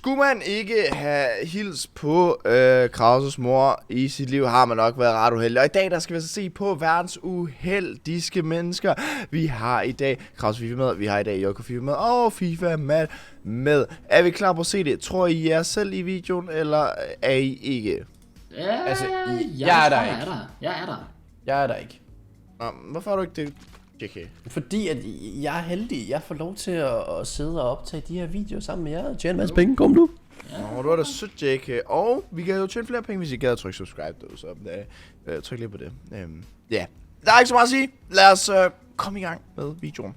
Skulle man ikke have hils på Krauses mor i sit liv, har man nok været ret uheldig. Og i dag, der skal vi så se på verdens uheldige mennesker. Vi har i dag Krause FIFA med, vi har i dag Joko FIFA med, og FIFA med. Er vi klar på at se det? Tror I jer selv i videoen, eller er I ikke? Ja, altså, jeg er der ikke. Jeg er der ikke. Hvorfor har du ikke det? Tjek. Fordi at jeg er heldig. Jeg får lov til at sidde og optage de her videoer sammen med jer og tjene en masse penge. Kom nu. Ja. Du er da sødt, Tjek. Og vi kan jo tjene flere penge, hvis I gad at trykke subscribe. Så tryk lige på det. Ja. Der er ikke så meget at sige. Lad os komme i gang med videoen.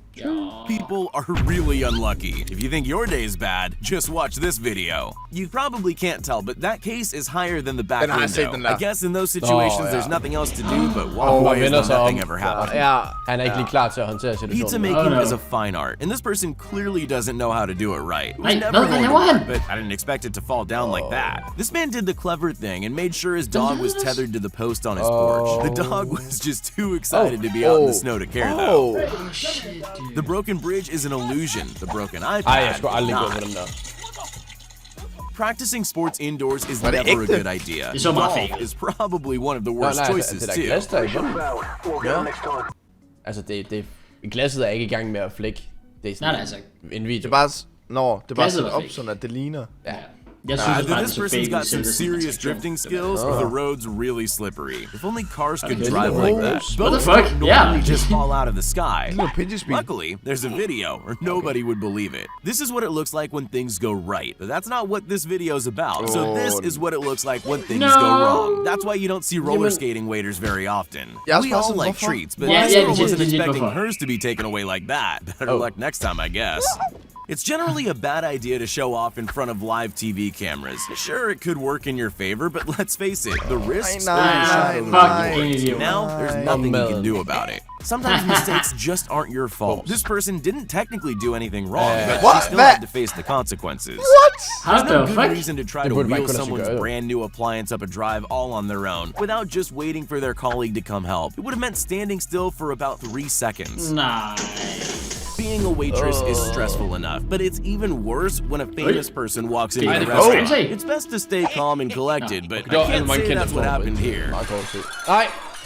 People are really unlucky. If you think your day is bad, just watch this video. You probably can't tell, but that case is higher than the back window. I guess in those situations, there's nothing else to do but walk away as though nothing ever happened. Han er ikke lige klar til at håndtere situationen. Pizza making is a fine art, and this person clearly doesn't know how to do it right. It was never going to work, but I didn't expect it to fall down like that. This man did the clever thing and made sure his dog was tethered to the post on his porch. The dog was just too excited to be out in the snow to care, though. The broken bridge is an illusion. The broken iPad not. Practicing sports indoors is never a good idea. Golf is probably one of the worst choices too. Altså, glasset er ikke i gang med at flække. Det er sådan en video. Det er bare, det er bare sådan op, sådan at det ligner. Ja. Either this person's got some serious drifting skills, or the road's really slippery. If only cars could drive like that. Both would normally just fall out of the sky. Luckily, there's a video, or nobody would believe it. This is what it looks like when things go right, but that's not what this video's about. So this is what it looks like when things go wrong. That's why you don't see roller skating waiters very often. We all like treats, but this girl wasn't expecting hers to be taken away like that. Better luck next time, I guess. It's generally a bad idea to show off in front of live TV cameras. Sure, it could work in your favor, but let's face it, the risks now, there's nothing you can do about it. Sometimes mistakes just aren't your fault. This person didn't technically do anything wrong, but she still had to face the consequences. There's no good reason to try to wheel someone's brand new appliance up a drive all on their own without just waiting for their colleague to come help. It would have meant standing still for about 3 seconds. Being a waitress is stressful enough, but it's even worse when a famous person walks into the restaurant. It's best to stay calm and collected, but I can't say that's what happened here.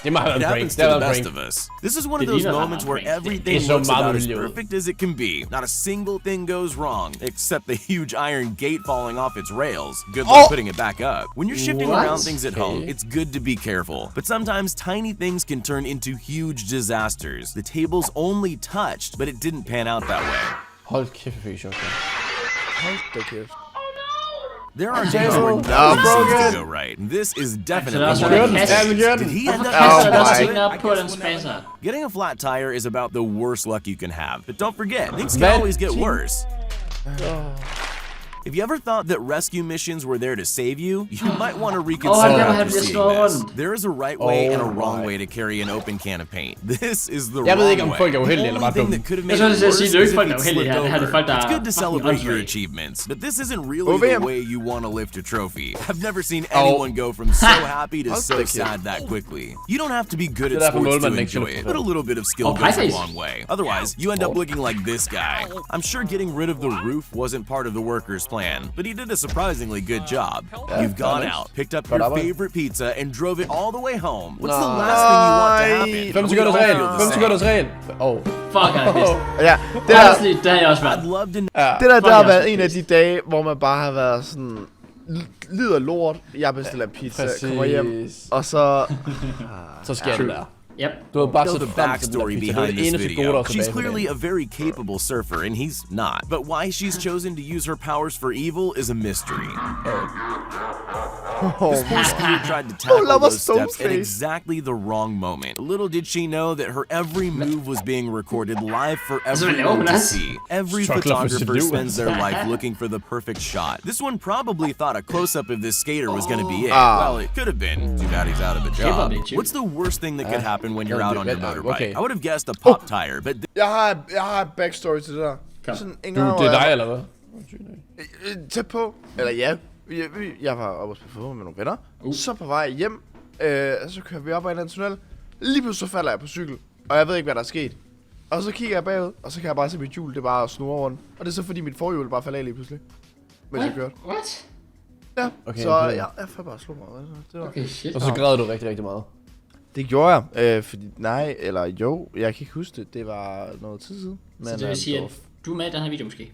It happens to the best of us. This is one of those moments where everything looks about as perfect as it can be. Not a single thing goes wrong, except the huge iron gate falling off its rails. Good luck putting it back up. When you're shifting around things at home, it's good to be careful. But sometimes tiny things can turn into huge disasters. The table's only touched, but it didn't pan out that way. Hold kæft, There are days where nothing seems to go right. This is definitely one of those. Did he end up Getting a flat tire is about the worst luck you can have. But don't forget, things can always get worse. If you ever thought that rescue missions were there to save you, you might want to reconsider after seeing this. There is a right way and a wrong way to carry an open can of paint. This is the wrong way. The only thing that could have made it worse is if it slipped over. It's good to celebrate your achievements, but this isn't really the way you want to lift a trophy. I've never seen anyone go from so happy to so sad that quickly. You don't have to be good at sports to enjoy it, but a little bit of skill goes a long way. Otherwise, you end up looking like this guy. I'm sure getting rid of the roof wasn't part of the workers' plan, but he did a surprisingly good job. You've gone out, picked up your favorite pizza, and drove it all the way home. What's the last thing you want to happen? 5 sekunders regel. Fuck, han er pissed. Ja, det har jeg også været. Det har været en af de dage, hvor man bare har været sådan, lider lort, jeg bestiller pizza, kommer hjem, og så sker det der. Yep. Know the backstory behind this video. She's clearly a very capable surfer, and he's not. But why she's chosen to use her powers for evil is a mystery. This poor skier tried to tackle those steps at exactly the wrong moment. Little did she know that her every move was being recorded live for everyone to see. Every photographer spends their life looking for the perfect shot. This one probably thought a close-up of this skater was going to be it. Well, it could have been. Too bad he's out of a job. What's the worst thing that could happen when you're out on your motorbike? I would have guessed a pop tire, but... Jeg har et backstory til det der. Sådan, det er dig, eller hvad? Tæt på. Eller ja. Jeg var oppe på fodbold med nogle venner. Så på vej hjem, så kører vi op ad en anden tunnel. Lige pludselig så falder jeg på cykel, og jeg ved ikke, hvad der er sket. Og så kigger jeg bagud, og så kan jeg bare se mit hjul, det bare snurre rundt. Og det er så fordi mit forhjul bare falder af lige pludselig. mens jeg kørte. What? Ja, Okay, så okay. jeg får bare slå mig. Det var... Okay, shit. Og så græd du rigtig, rigtig meget. Det gjorde jeg, fordi nej, eller jo, jeg kan ikke huske det. Det var noget tid siden. Men, Så det vil sige, at du er med i den her video måske?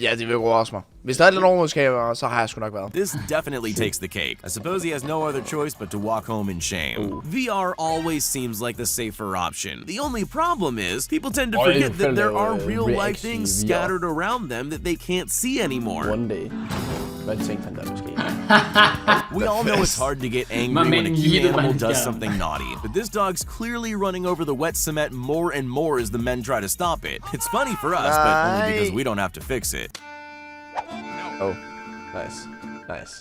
Ja, det vil også mig. Hvis der er lidt overmodskaber, så har jeg sgu nok været. This definitely takes the cake. I suppose he has no other choice but to walk home in shame. VR always seems like the safer option. The only problem is, people tend to forget that there are real-life things scattered around them that they can't see anymore. One day. Hvad tænkte han der måske? We all know it's hard to get angry when a cute animal does something naughty, but this dog's clearly running over the wet cement more and more as the men try to stop it. It's funny for us, but only because we don't have to fix it. Oh, nice. Nice.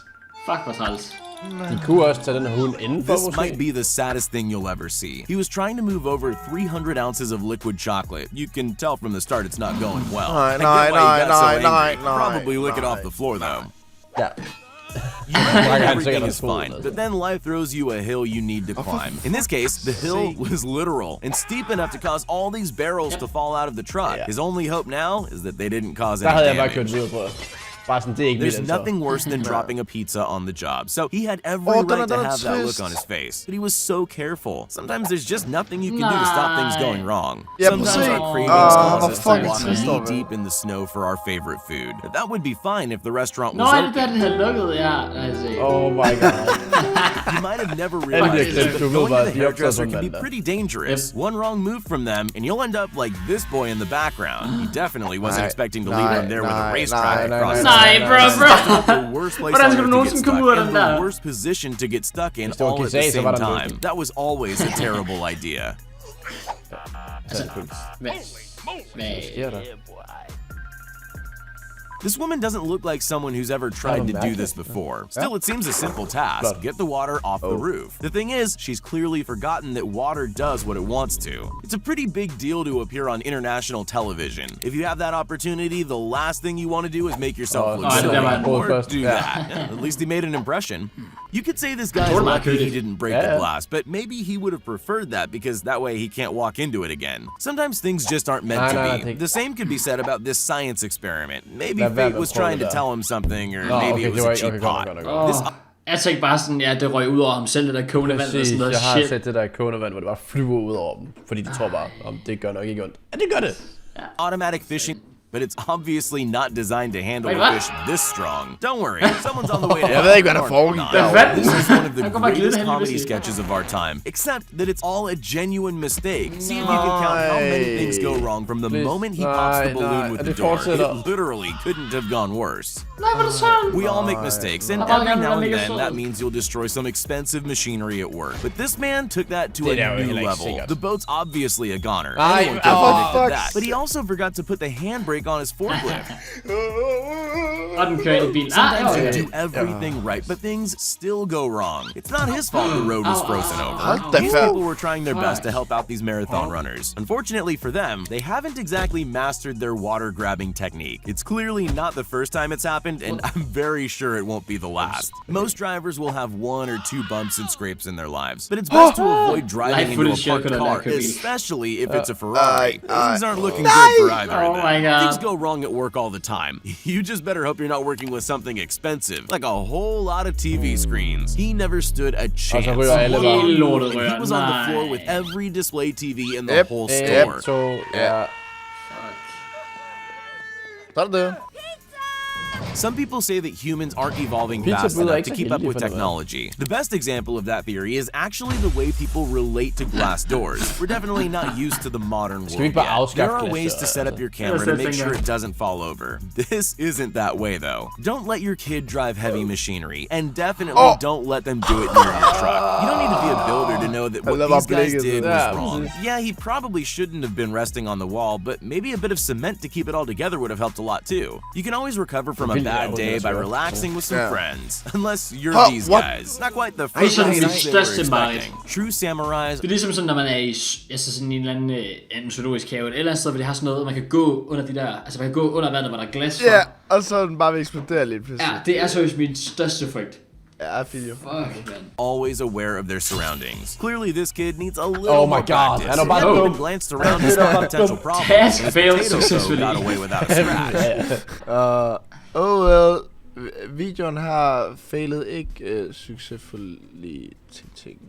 Fuck, hvor træls. De kunne også tage den her hund indenfor, This måske. might be the saddest thing you'll ever see. He was trying to move over 300 ounces of liquid chocolate. You can tell from the start it's not going well. I get why he got so angry. Probably lick it off the floor though. Ja. You think everything is fine, but then life throws you a hill you need to climb. In this case, the hill was literal and steep enough to cause all these barrels to fall out of the truck. His only hope now is that they didn't cause any damage. There's nothing worse than dropping a pizza on the job, so he had every right to have that look on his face. But he was so careful. Sometimes there's just nothing you can do to stop things going wrong. Sometimes our cravings cause us to walk knee-deep in the snow for our favorite food. That would be fine if the restaurant was open. Den havde lukket, ja. Oh my god. You might have never realized that going to the hairdresser can be pretty dangerous. One wrong move from them, and you'll end up like this boy in the background. He definitely wasn't expecting to leave him there with a racetrack across his Nej, bro. the worst place on earth to get stuck and the worst position to get stuck in all at the same time. That was always a terrible idea. This woman doesn't look like someone who's ever tried to do this before. Still, it seems a simple task. Get the water off the roof. The thing is, she's clearly forgotten that water does what it wants to. It's a pretty big deal to appear on international television. If you have that opportunity, the last thing you want to do is make yourself look silly or do that. At least he made an impression. You could say this guy's lucky he didn't break the glass, but maybe he would have preferred that because that way he can't walk into it again. Sometimes things just aren't meant to be. The same could be said about this science experiment. Maybe fate was trying to tell him something, or maybe it was a cheap pot. Jeg tænkte bare sådan, ja, det røg ud over ham selv, det der kogende vand og sådan noget shit. Jeg har shit. set det der kogende vand, hvor det bare flyver ud over dem, fordi de tror bare, om det gør nok ikke ondt. Ja, det gør det. Automatic fishing, but it's obviously not designed to handle a fish this strong. Don't worry, someone's on the way to Jeg ved ikke, hvad der foregik der. This is one of the greatest comedy sketches of our time, except that it's all a genuine mistake. See if you can count how many things go wrong from the moment he pops the balloon with the door. It literally couldn't have gone worse. We all make mistakes, and every now and then that means you'll destroy some expensive machinery at work. But this man took that to a new level. The boat's obviously a goner. Anyone could have predicted that. But he also forgot to put the handbrake on his forklift. Sometimes you do everything right, but things still go wrong. It's not his fault the road was frozen over. These people were trying their best to help out these marathon runners. Unfortunately for them, they haven't exactly mastered their water grabbing technique. It's clearly not the first time it's happened, and I'm very sure it won't be the last. Most drivers will have 1 or 2 bumps and scrapes in their lives, but it's best to avoid driving into a parked car, especially if it's a Ferrari. Things aren't looking good for either of them. Things go wrong at work all the time. You just better hope you're not working with something expensive, like a whole lot of TV screens. He never stood a chance. He was on the floor with every display TV in the whole store. Some people say that humans aren't evolving fast enough to keep up with technology. The best example of that theory is actually the way people relate to glass doors. We're definitely not used to the modern world yet. There are ways to set up your camera to make sure it doesn't fall over. This isn't that way though. Don't let your kid drive heavy machinery, and definitely don't let them do it near your truck. You don't need to be a builder to know that what these guys did was wrong. Yeah, he probably shouldn't have been resting on the wall, but maybe a bit of cement to keep it all together would have helped a lot too. You can always recover from a bad day by relaxing with some friends. Unless you're these guys. Not quite the first night they were expecting. True samurais. Det er ligesom sådan, når man er i sådan en eller anden zoologisk have, et eller andet sted, hvor de har sådan noget, man kan gå under de der, altså man kan gå under vandet, hvor der er glas for. Ja, og så den bare vil eksplodere lidt pludselig. Ja, det er seriøst min største frygt. Ja, I feel you. Fuck, man. Always aware of their surroundings. Clearly, this kid needs a little Oh my more God, practice. han er bare He dum. even glanced around to spot potential problems. Task and his failed potato successfully. got away without a scratch. Well, videoen har failet ikke succesfulde ting.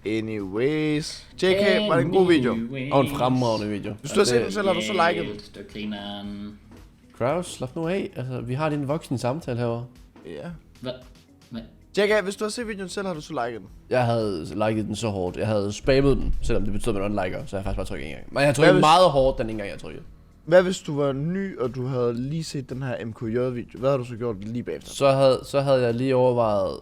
Anyways. JK, var det en god video? Og en fremragende video. Hvis du har set den selv, har du så liket den? Det grineren. Krause, slap nu af. Altså, vi har lige en voksen samtale herovre. Ja. Hvad? JK, hvis du har set videoen selv, har du så liket den? Jeg havde liket den så hårdt. Jeg havde spammet den, selvom det betød, at man unliker. Så jeg faktisk bare trykket en gang. Men jeg har trykket meget hårdt den en gang, jeg trykkede. Hvad hvis du var ny, og du havde lige set den her mkj-video? Hvad havde du så gjort lige bagefter? Så havde jeg lige overvejet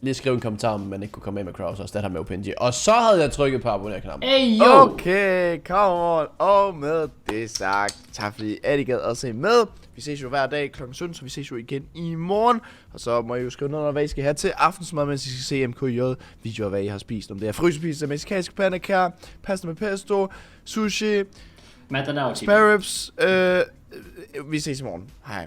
lige at skrive en kommentar, om man ikke kunne komme med Krause og erstatte ham med OpenG. Og så havde jeg trykket på abonner-knappen. Hey, yo! Okay, come on. Og med det sagt, tak fordi I gad at se med. Vi ses jo hver dag kl. 17, så vi ses jo igen i morgen. Og så må I jo skrive noget, hvad I skal have til aftensmad, mens I skal se mkj-videoer, hvad I har spist. Om det er frysepizza, mexicansk pandekær, pasta med pesto, sushi, spare ribs. Vi ses i morgen. Hej.